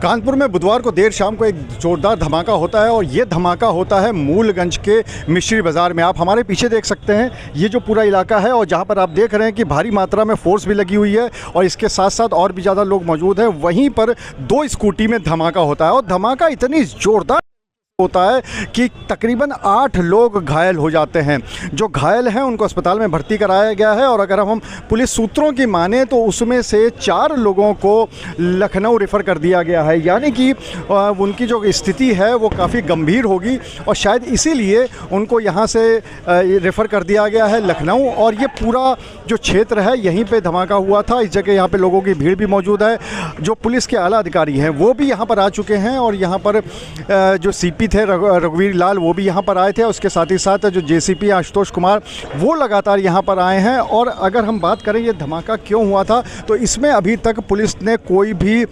कानपुर में बुधवार को देर शाम को एक जोरदार धमाका होता है और ये धमाका होता है मूलगंज के मिश्री बाज़ार में। आप हमारे पीछे देख सकते हैं ये जो पूरा इलाका है और जहाँ पर आप देख रहे हैं कि भारी मात्रा में फोर्स भी लगी हुई है और इसके साथ साथ और भी ज़्यादा लोग मौजूद हैं। वहीं पर 2 स्कूटी में धमाका होता है और धमाका इतनी ज़ोरदार होता है कि तकरीबन 8 लोग घायल हो जाते हैं। जो घायल हैं उनको अस्पताल में भर्ती कराया गया है और अगर हम पुलिस सूत्रों की माने तो उसमें से 4 लोगों को लखनऊ रेफ़र कर दिया गया है, यानी कि उनकी जो स्थिति है वो काफ़ी गंभीर होगी और शायद इसीलिए उनको यहाँ से रेफ़र कर दिया गया है लखनऊ। और ये पूरा जो क्षेत्र है यहीं पर धमाका हुआ था। इस जगह यहाँ पर लोगों की भीड़ भी मौजूद है। जो पुलिस के आला अधिकारी हैं वो भी यहाँ पर आ चुके हैं और यहाँ पर जो CP थे रघुवीर लाल वो भी यहाँ पर आए थे। उसके साथ ही साथ जो JCP आशुतोष कुमार वो लगातार यहाँ पर आए हैं। और अगर हम बात करें ये धमाका क्यों हुआ था तो इसमें अभी तक पुलिस ने कोई भी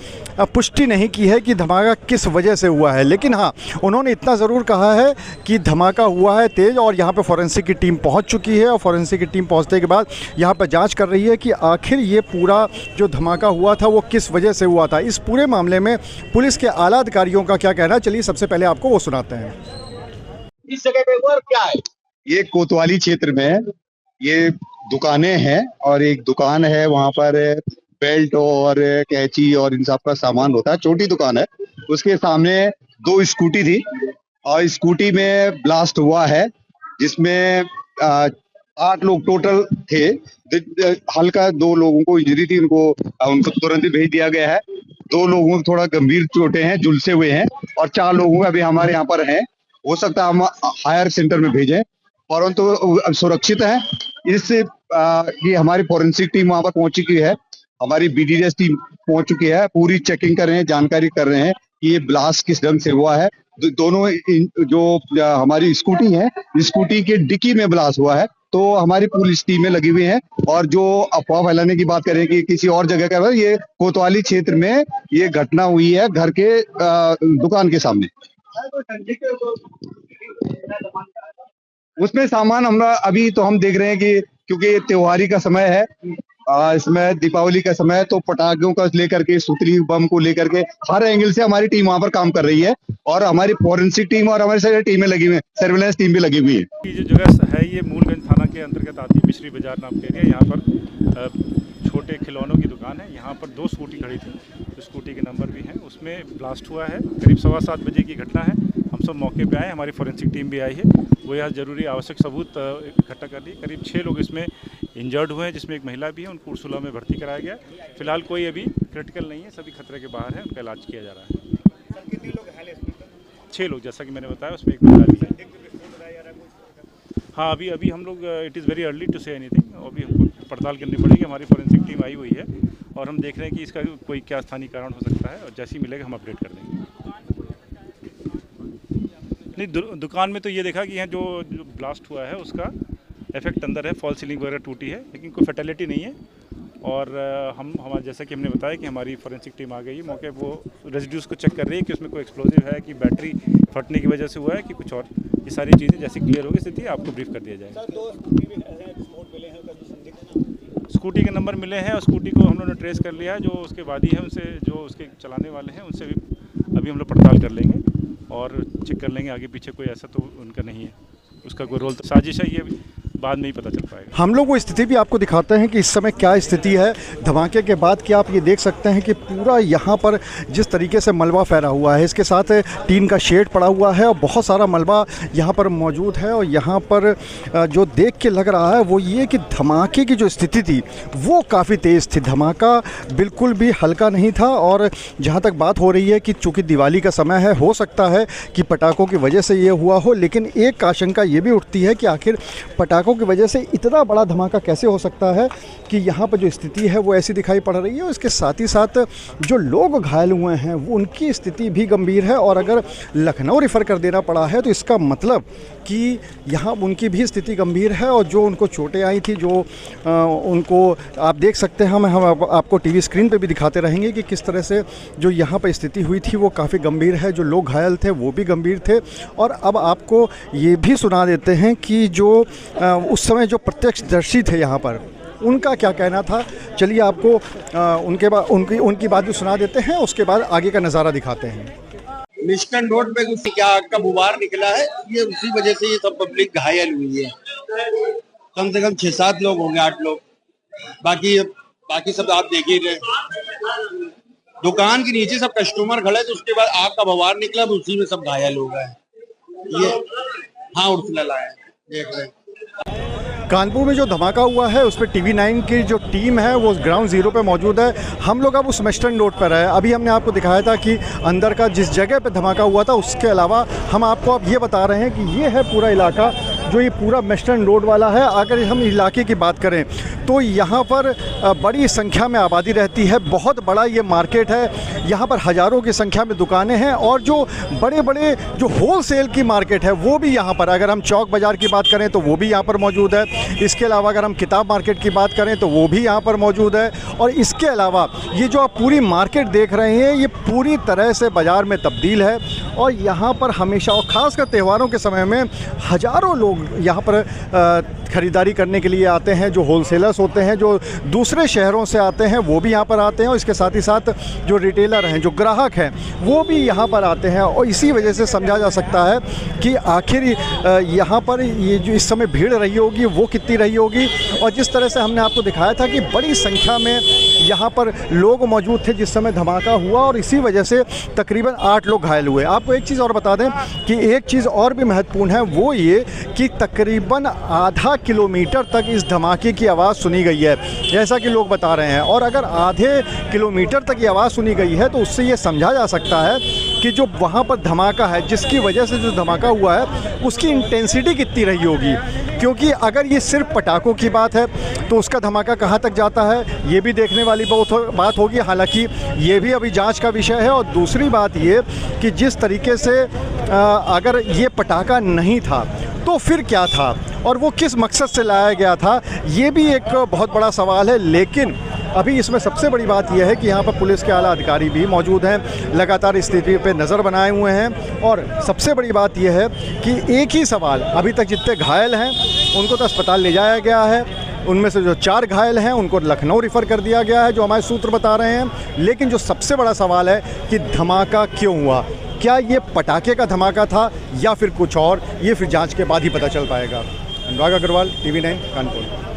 पुष्टि नहीं की है कि धमाका किस वजह से हुआ है, लेकिन हाँ उन्होंने इतना ज़रूर कहा है कि धमाका हुआ है तेज़ और यहाँ पर फॉरेंसिक की टीम पहुँच चुकी है और फॉरेंसिक की टीम पहुँचने के बाद यहाँ पर जाँच कर रही है कि आखिर ये पूरा जो धमाका हुआ था वो किस वजह से हुआ था। इस पूरे मामले में पुलिस के आला अधिकारियों का क्या कहना है, चलिए सबसे पहले आपको वो सुनाते हैं। इस जगह पे हुआ क्या है? ये कोतवाली क्षेत्र में ये दुकानें हैं और एक दुकान है वहाँ पर बेल्ट और कैंची और इन सब का सामान होता है, छोटी दुकान है। उसके सामने 2 स्कूटी थी और स्कूटी में ब्लास्ट हुआ है जिसमें 8 लोग टोटल थे। हल्का 2 लोगों को इंजरी थी, उनको तुरंत ही भेज दिया गया है। 2 लोगों को थोड़ा गंभीर चोटें हैं, झुलसे हुए हैं और 4 लोगों का भी हमारे यहाँ पर है। हो सकता है हम हायर सेंटर में भेजें, परंतु सुरक्षित है। ये हमारी फॉरेंसिक टीम वहां पर पहुंच चुकी है, हमारी BDDS टीम पहुंच चुकी है, पूरी चेकिंग कर रहे हैं, जानकारी कर रहे हैं कि ये ब्लास्ट किस ढंग से हुआ है। दोनों जो हमारी स्कूटी है, स्कूटी के डिक्की में ब्लास्ट हुआ है, तो हमारी पुलिस टीमें लगी हुई हैं। और जो अफवाह फैलाने की बात करें कि किसी और जगह का, ये कोतवाली क्षेत्र में ये घटना हुई है, घर के दुकान के सामने। उसमें सामान हमरा अभी तो हम देख रहे हैं कि क्योंकि ये त्योहारी का समय है, इसमें दीपावली का समय है, तो पटाखों का लेकर के, सुतली बम को लेकर के हर एंगल से हमारी टीम वहां पर काम कर रही है और हमारी फॉरेंसिक टीम और हमारी सारी टीमें लगी हुई हैं, सर्विलांस टीम भी लगी हुई है। ये जो जगह है ये मूलगंज थाना के अंतर्गत आती है, मिश्री बाजार नाम के एरिया। यहाँ पर छोटे खिलौनों की दुकान है। यहाँ पर 2 स्कूटी खड़ी थी, स्कूटी के नंबर भी हैं, उसमें ब्लास्ट हुआ है। करीब 7:15 बजे की घटना है। हम सब मौके पे आए, हमारी फॉरेंसिक टीम भी आई है, वो यहाँ जरूरी आवश्यक सबूत इकट्ठा कर ली। करीब 6 लोग इसमें इंजर्ड हुए हैं, जिसमें एक महिला भी है, उनको उर्सुला में भर्ती कराया गया। फिलहाल कोई अभी क्रिटिकल नहीं है, सभी खतरे के बाहर है, उनका इलाज किया जा रहा है। कितने लोग घायल हैं? 6 लोग, जैसा कि मैंने बताया, उसमें एक महिला भी है। हाँ, अभी हम लोग it is very early to say anything, अभी हमको पड़ताल करनी पड़ेगी। हमारी फॉरेंसिक टीम आई हुई है और हम देख रहे हैं कि इसका कोई क्या स्थानीय कारण हो सकता है और जैसे ही मिलेगा हम अपडेट कर देंगे। नहीं, दुकान में तो ये देखा कि यहाँ जो ब्लास्ट हुआ है उसका इफेक्ट अंदर है, फॉल सीलिंग वगैरह टूटी है, लेकिन कोई फैटेलिटी नहीं है। और हमारा जैसा कि हमने बताया कि हमारी फॉरेंसिक टीम आ गई है मौके, वो रेजिड्यूज़ को चेक कर रही है कि उसमें कोई एक्सप्लोजिव है, कि बैटरी फटने की वजह से हुआ है कि कुछ और। ये सारी चीज़ें जैसे क्लियर होगी स्थिति आपको ब्रीफ कर दिया जाएगा। स्कूटी के नंबर मिले हैं और स्कूटी को हम लोगों ने ट्रेस कर लिया है। जो उसके वादी है उनसे, जो उसके चलाने वाले हैं उनसे भी अभी हम लोग पड़ताल कर लेंगे और चेक कर लेंगे आगे पीछे कोई ऐसा तो उनका नहीं है, उसका कोई रोल, तो साजिश है, ये बाद में ही पता चल पाएगा। हम लोग वो स्थिति भी आपको दिखाते हैं कि इस समय क्या स्थिति है धमाके के बाद। कि आप ये देख सकते हैं कि पूरा यहाँ पर जिस तरीके से मलबा फैला हुआ है, इसके साथ टीन का शेड पड़ा हुआ है और बहुत सारा मलबा यहाँ पर मौजूद है। और यहाँ पर जो देख के लग रहा है वो ये कि धमाके की जो स्थिति थी वो काफ़ी तेज़ थी, धमाका बिल्कुल भी हल्का नहीं था। और जहाँ तक बात हो रही है कि चूँकि दिवाली का समय है, हो सकता है कि पटाखों की वजह से ये हुआ हो, लेकिन एक आशंका ये भी उठती है कि आखिर पटाखों की वजह से इतना बड़ा धमाका कैसे हो सकता है कि यहाँ पर जो स्थिति है वो ऐसी दिखाई पड़ रही है। उसके साथ ही साथ जो लोग घायल हुए हैं वो उनकी स्थिति भी गंभीर है और अगर लखनऊ रेफ़र कर देना पड़ा है तो इसका मतलब कि यहाँ उनकी भी स्थिति गंभीर है। और जो उनको चोटें आई थी, जो उनको आप देख सकते हैं, हम आपको टीवी स्क्रीन पे भी दिखाते रहेंगे कि किस तरह से जो यहाँ पर स्थिति हुई थी वो काफ़ी गंभीर है। जो लोग घायल थे वो भी गंभीर थे। और अब आपको ये भी सुना देते हैं कि जो उस समय जो प्रत्यक्षदर्शी थे यहाँ पर, उनका क्या कहना था। चलिए आपको उनकी बात भी सुना देते हैं, उसके बाद आगे का नज़ारा दिखाते हैं। मिस्टन रोड पे क्या आग का बुबार निकला है, ये उसी वजह से ये सब पब्लिक घायल हुई है। कम से कम 6-7 लोग होंगे, 8 लोग, बाकी सब आप देख ही रहे। दुकान के नीचे सब कस्टमर खड़े, तो उसके बाद आग का बुबार निकला, तो उसी में सब घायल हो गए। ये हाँ उड़फिला है, देख रहे हैं। कानपुर में जो धमाका हुआ है उस पर TV9 की जो टीम है वो ग्राउंड ज़ीरो पे मौजूद है। हम लोग अब उस वेस्टर्न रोड पर है। अभी हमने आपको दिखाया था कि अंदर का जिस जगह पे धमाका हुआ था, उसके अलावा हम आपको अब ये बता रहे हैं कि ये है पूरा इलाका जो ये पूरा वेस्टर्न रोड वाला है। अगर हम इलाके की बात करें तो यहाँ पर बड़ी संख्या में आबादी रहती है, बहुत बड़ा ये मार्केट है। यहाँ पर हज़ारों की संख्या में दुकानें हैं और जो बड़े बड़े जो होलसेल की मार्केट है वो भी यहाँ पर, अगर हम चौक बाज़ार की बात करें तो वो भी यहाँ पर मौजूद है। इसके अलावा अगर हम किताब मार्केट की बात करें तो वो भी यहाँ पर मौजूद है। और इसके अलावा ये जो आप पूरी मार्केट देख रहे हैं ये पूरी तरह से बाज़ार में तब्दील है। और यहाँ पर हमेशा, और ख़ासकर त्योहारों के समय में, हज़ारों लोग यहाँ पर ख़रीदारी करने के लिए आते हैं। जो होलसेलर्स होते हैं, जो दूसरे शहरों से आते हैं, वो भी यहाँ पर आते हैं। और इसके साथ ही साथ जो रिटेलर हैं, जो ग्राहक हैं, वो भी यहाँ पर आते हैं। और इसी वजह से समझा जा सकता है कि आखिर यहाँ पर ये जो इस समय भीड़ रही होगी वो कितनी रही होगी। और जिस तरह से हमने आपको दिखाया था कि बड़ी संख्या में यहाँ पर लोग मौजूद थे जिस समय धमाका हुआ, और इसी वजह से तकरीबन 8 लोग घायल हुए। आपको एक चीज़ और बता दें कि एक चीज़ और भी महत्वपूर्ण है, वो ये कि तकरीबन आधा किलोमीटर तक इस धमाके की आवाज़ सुनी गई है, जैसा कि लोग बता रहे हैं। और अगर आधे किलोमीटर तक ये आवाज़ सुनी गई है तो उससे ये समझा जा सकता है कि जो वहाँ पर धमाका है, जिसकी वजह से जो धमाका हुआ है, उसकी इंटेंसिटी कितनी रही होगी। क्योंकि अगर ये सिर्फ पटाखों की बात है तो उसका धमाका कहाँ तक जाता है, ये भी देखने वाली बात होगी। हालांकि ये भी अभी जांच का विषय है। और दूसरी बात ये कि जिस तरीके से अगर ये पटाखा नहीं था तो फिर क्या था और वो किस मकसद से लाया गया था, ये भी एक बहुत बड़ा सवाल है। लेकिन अभी इसमें सबसे बड़ी बात यह है कि यहाँ पर पुलिस के आला अधिकारी भी मौजूद हैं, लगातार स्थिति पे नज़र बनाए हुए हैं। और सबसे बड़ी बात यह है कि एक ही सवाल, अभी तक जितने घायल हैं उनको तो अस्पताल ले जाया गया है। उनमें से जो 4 घायल हैं उनको लखनऊ रेफ़र कर दिया गया है, जो हमारे सूत्र बता रहे हैं। लेकिन जो सबसे बड़ा सवाल है कि धमाका क्यों हुआ, क्या ये पटाखे का धमाका था या फिर कुछ और, ये फिर जांच के बाद ही पता चल पाएगा। अनुराग अग्रवाल, TV9 कानपुर।